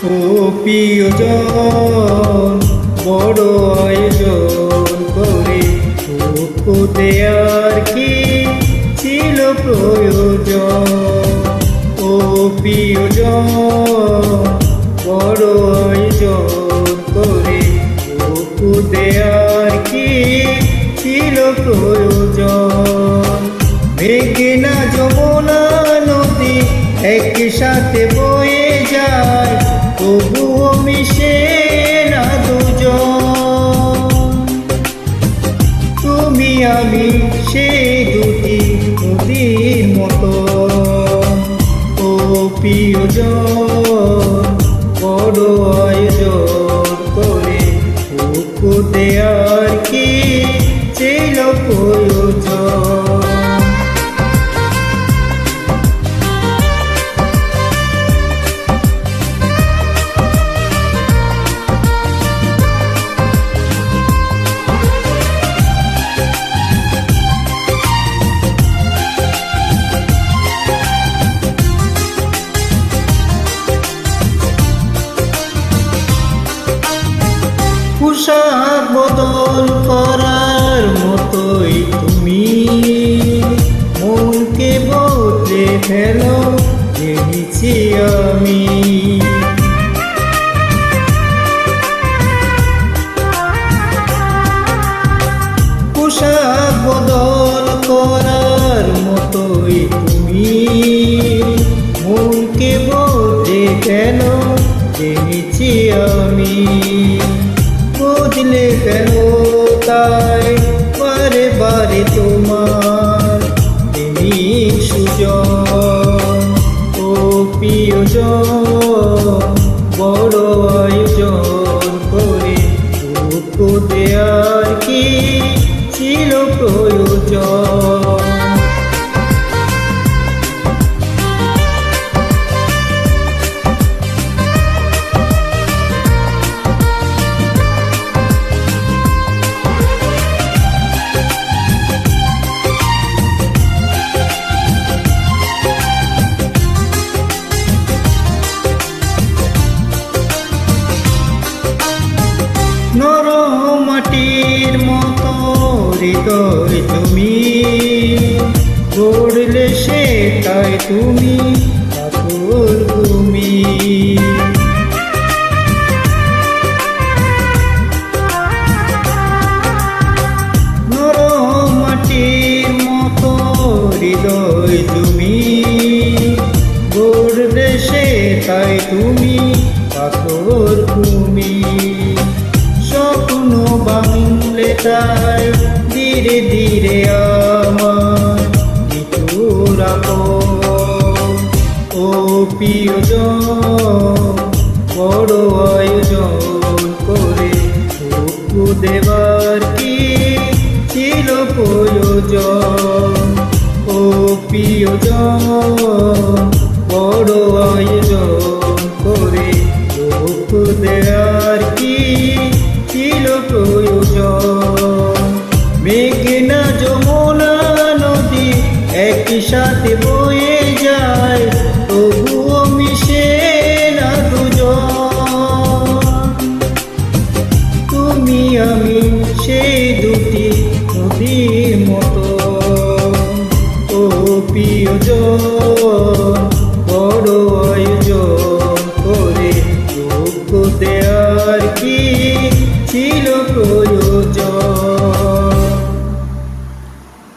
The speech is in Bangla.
ও প্রিয়জন, বড় আয়োজন করে দুঃখ দেয়ার কি ছিল প্রয়োজন? ও প্রিয়জন, বড় আয়োজন করে দুঃখ দেয়ার কি ছিল প্রয়োজন? মেঘনা যমুনা নদী একসাথে বয়ে যায়, তবুও মিশে না দুজন। তুমি আমি সেই দুটি নদীর মতো। ও প্রিয়জন, বড় আয়োজন করে দুঃখ দেয়ার কি ছিল প্রয়োজন? পোশাক বদল করার মতোই তুমি মনকে বদলে ফেলো জেনেছি আমি। পোশাক বদল করার মতোই তুমি মনকে বদলে ফেলো জেনেছি আমি। বুঝলে কেন তাই বারে বারে তোমার প্রেমিক সুজন? ও প্রিয়জন, বড় আয়োজন করে দুঃখ দেয়ার কি ছিল প্রয়োজন? নরম মাটির মতো হৃদয় তুমি গড়লে, সেটাই তুমি পাথর তুমি। নরম মাটির মতো হৃদয় তুমি গড়লে, সেটাই তুমি পাথর তুমি। স্বপ্ন বাংলে তাই ধীরে ধীরে আমার মৃত্যুর আপন। ও প্রিয়জন, বড় আয়োজন করে দুঃখ দেবার কি ছিল প্রয়োজন? ও প্রিয়জন, বড় আয়োজন করে দুঃখ দেয়ার কি ছিল প্রয়োজন? মেঘনা যমুনা নদী একই সাথে বয়ে যায়, তবুও মিশে না দুজন। তুমি আমি সেই দুটি নদীর মতো। ও প্রিয়জন, বড় আয়োজন করে দুঃখ দেয়ার কি